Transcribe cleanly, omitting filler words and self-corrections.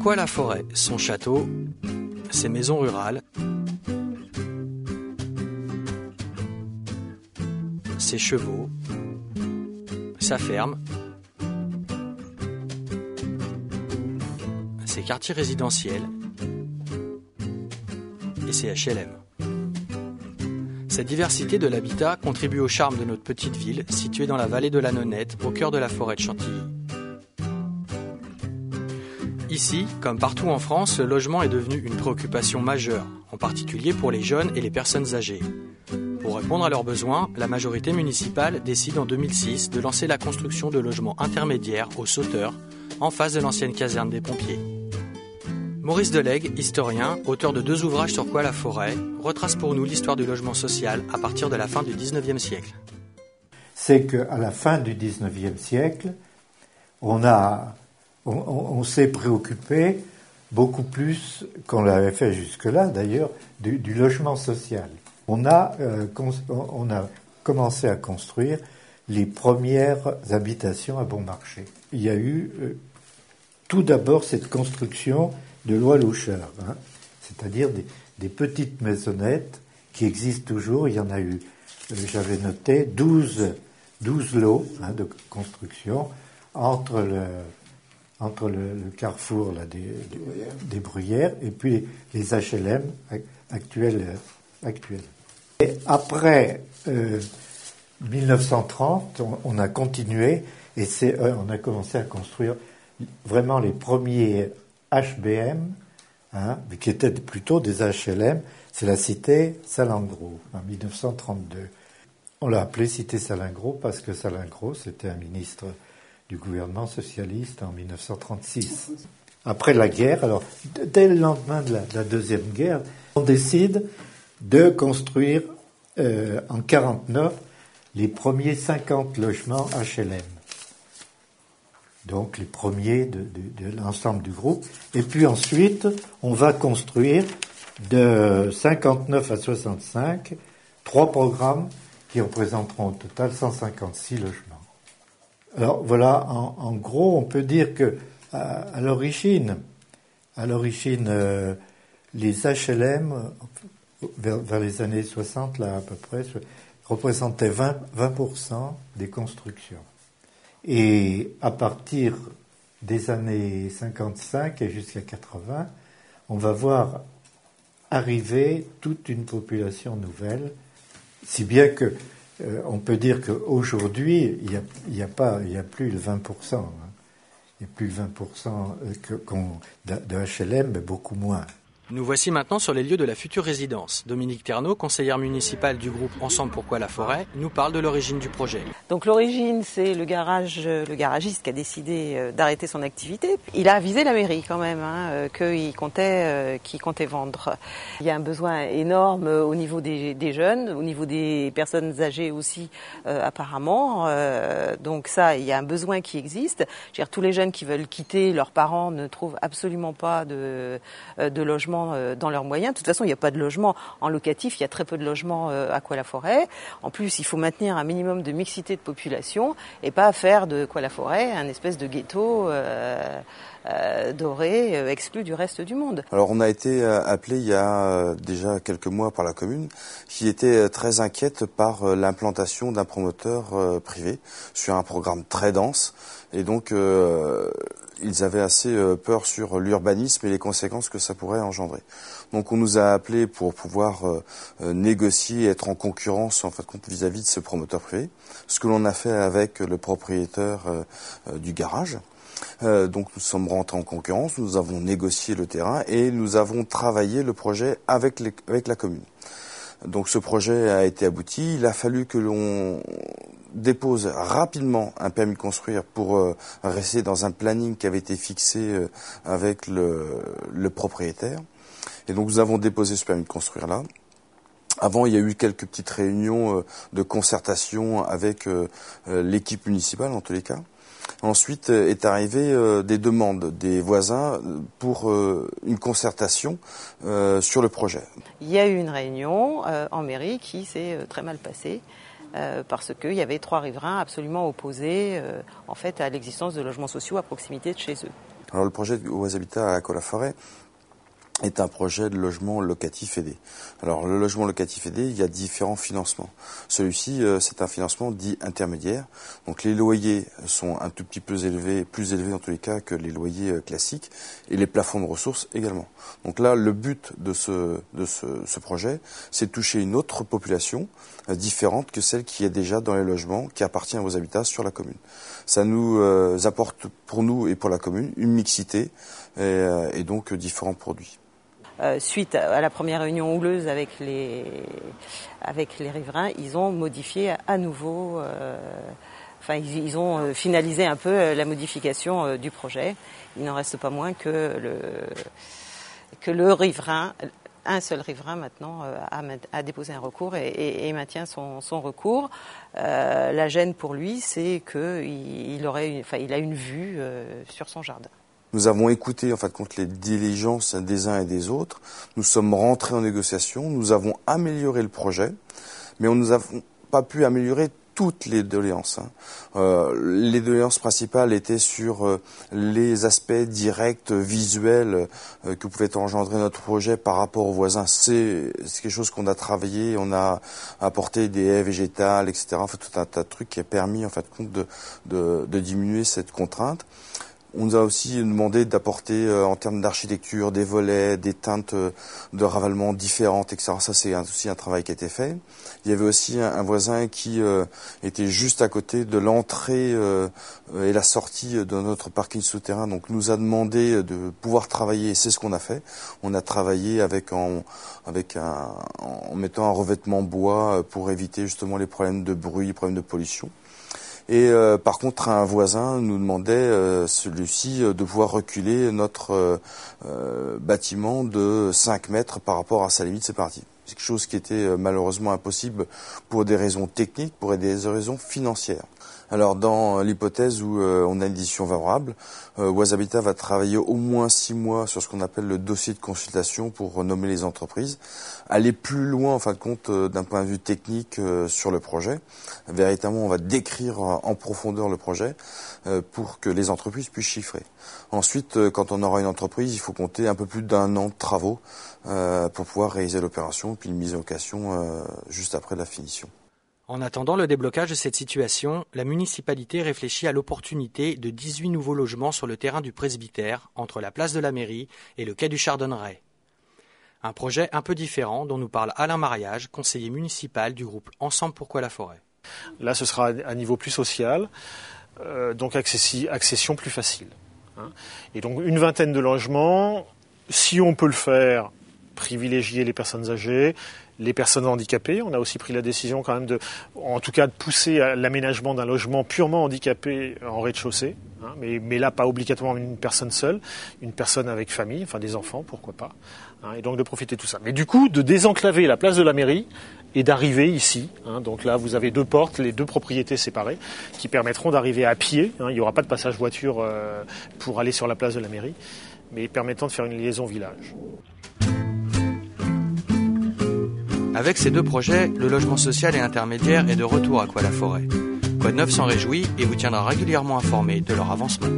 Coye-la-Forêt, son château, ses maisons rurales, ses chevaux, sa ferme, ses quartiers résidentiels et ses HLM. Cette diversité de l'habitat contribue au charme de notre petite ville située dans la vallée de la Nonette, au cœur de la forêt de Chantilly. Ici, comme partout en France, le logement est devenu une préoccupation majeure, en particulier pour les jeunes et les personnes âgées. Pour répondre à leurs besoins, la majorité municipale décide en 2006 de lancer la construction de logements intermédiaires aux Sauteurs, en face de l'ancienne caserne des pompiers. Maurice Delègue, historien, auteur de 2 ouvrages sur Coye-la-Forêt, retrace pour nous l'histoire du logement social à partir de la fin du XIXe siècle. C'est qu'à la fin du XIXe siècle, on s'est préoccupé beaucoup plus qu'on l'avait fait jusque-là, d'ailleurs, du logement social. On a commencé à construire les premières habitations à bon marché. Il y a eu tout d'abord cette construction de loi Loucheur, c'est-à-dire des petites maisonnettes qui existent toujours. Il y en a eu, j'avais noté, 12 lots de construction entre le carrefour là, des Bruyères et puis les HLM actuels. Et après 1930, on a continué et on a commencé à construire vraiment les premiers HBM, qui étaient plutôt des HLM. C'est la cité Salingro, en 1932. On l'a appelée cité Salingro parce que Salingro, c'était un ministre du gouvernement socialiste en 1936. Après la guerre, alors dès le lendemain de la Deuxième Guerre, on décide de construire en 1949 les premiers 50 logements HLM. Donc les premiers de l'ensemble du groupe. Et puis ensuite, on va construire de 59 à 65 3 programmes qui représenteront au total 156 logements. Alors voilà, en gros, on peut dire que à l'origine, les HLM, vers les années 60, là à peu près, représentaient 20% des constructions. Et à partir des années 55 et jusqu'à 80, on va voir arriver toute une population nouvelle, si bien que on peut dire qu'aujourd'hui, il y a plus le 20%. Il n'y a plus le 20% de HLM, mais beaucoup moins. Nous voici maintenant sur les lieux de la future résidence. Dominique Ternaud, conseillère municipale du groupe Ensemble pour Coye-la-Forêt, nous parle de l'origine du projet. Donc l'origine, c'est le garagiste qui a décidé d'arrêter son activité. Il a avisé la mairie quand même qu'il comptait vendre. Il y a un besoin énorme au niveau des jeunes, au niveau des personnes âgées aussi apparemment. Donc ça, il y a un besoin qui existe. Je veux dire, tous les jeunes qui veulent quitter leurs parents ne trouvent absolument pas de logement dans leurs moyens. De toute façon, il n'y a pas de logement en locatif, il y a très peu de logements à Coye-la-Forêt. En plus, il faut maintenir un minimum de mixité de population et pas faire de Coye-la-Forêt un espèce de ghetto doré, exclu du reste du monde. Alors on a été appelé il y a déjà quelques mois par la commune qui était très inquiète par l'implantation d'un promoteur privé sur un programme très dense et donc ils avaient assez peur sur l'urbanisme et les conséquences que ça pourrait engendrer. Donc on nous a appelés pour pouvoir négocier, être en concurrence en fin de compte vis-à-vis de ce promoteur privé, ce que l'on a fait avec le propriétaire du garage. Donc nous sommes rentrés en concurrence, nous avons négocié le terrain et nous avons travaillé le projet avec la commune. Donc ce projet a été abouti, il a fallu que l'on dépose rapidement un permis de construire pour rester dans un planning qui avait été fixé avec le propriétaire. Et donc nous avons déposé ce permis de construire là. Avant, il y a eu quelques petites réunions de concertation avec l'équipe municipale en tous les cas. Ensuite est arrivé des demandes des voisins pour une concertation sur le projet. Il y a eu une réunion en mairie qui s'est très mal passée parce qu'il y avait 3 riverains absolument opposés en fait à l'existence de logements sociaux à proximité de chez eux. Alors le projet OAS Habitat à Aqua-la-Forêt est un projet de logement locatif aidé. Alors le logement locatif aidé, il y a différents financements. Celui-ci, c'est un financement dit intermédiaire. Donc les loyers sont un tout petit peu élevés, plus élevés dans tous les cas que les loyers classiques, et les plafonds de ressources également. Donc là, le but de ce projet, c'est de toucher une autre population différente que celle qui est déjà dans les logements qui appartient aux habitats sur la commune. Ça nous apporte pour nous et pour la commune une mixité et donc différents produits. Suite à la première réunion houleuse avec les riverains, ils ont modifié à nouveau, ils ont finalisé un peu la modification du projet. Il n'en reste pas moins que le riverain, un seul riverain maintenant, a déposé un recours et maintient son recours. La gêne pour lui, c'est qu'il a une vue sur son jardin. Nous avons écouté en fin de compte les diligences des uns et des autres. Nous sommes rentrés en négociation. Nous avons amélioré le projet, mais nous n'avons pas pu améliorer toutes les doléances. Les doléances principales étaient sur les aspects directs, visuels que pouvait engendrer notre projet par rapport aux voisins. C'est quelque chose qu'on a travaillé. On a apporté des haies végétales, etc. Enfin, tout un tas de trucs qui a permis en fin de compte de diminuer cette contrainte. On nous a aussi demandé d'apporter en termes d'architecture des volets, des teintes de ravalement différentes, etc. Ça, c'est aussi un travail qui a été fait. Il y avait aussi un voisin qui était juste à côté de l'entrée et la sortie de notre parking souterrain. Donc, nous a demandé de pouvoir travailler, et c'est ce qu'on a fait. On a travaillé en mettant un revêtement bois pour éviter justement les problèmes de bruit, les problèmes de pollution. Et par contre, un voisin nous demandait, celui-ci, de pouvoir reculer notre bâtiment de 5 mètres par rapport à sa limite séparative. C'est quelque chose qui était malheureusement impossible pour des raisons techniques, pour des raisons financières. Alors dans l'hypothèse où on a une décision favorable, OAS Habitat va travailler au moins 6 mois sur ce qu'on appelle le dossier de consultation pour nommer les entreprises, aller plus loin en fin de compte d'un point de vue technique sur le projet. Véritablement, on va décrire en profondeur le projet pour que les entreprises puissent chiffrer. Ensuite, quand on aura une entreprise, il faut compter un peu plus d'1 an de travaux pour pouvoir réaliser l'opération, puis une mise en location juste après la finition. En attendant le déblocage de cette situation, la municipalité réfléchit à l'opportunité de 18 nouveaux logements sur le terrain du presbytère, entre la place de la mairie et le quai du Chardonneret. Un projet un peu différent dont nous parle Alain Mariage, conseiller municipal du groupe Ensemble pour Aqua-la-Forêt. Là, ce sera à niveau plus social, donc accession plus facile. Et donc une 20aine de logements, si on peut le faire, privilégier les personnes âgées, les personnes handicapées. On a aussi pris la décision quand même de pousser à l'aménagement d'un logement purement handicapé en rez-de-chaussée. Mais là, pas obligatoirement une personne seule, une personne avec famille, enfin des enfants, pourquoi pas. Et donc de profiter de tout ça. Mais du coup, de désenclaver la place de la mairie et d'arriver ici. Donc là, vous avez 2 portes, les 2 propriétés séparées, qui permettront d'arriver à pied. Il n'y aura pas de passage voiture pour aller sur la place de la mairie, mais permettant de faire une liaison village. Avec ces 2 projets, le logement social et intermédiaire est de retour à Aqua-la-Forêt. Code 9 s'en réjouit et vous tiendra régulièrement informé de leur avancement.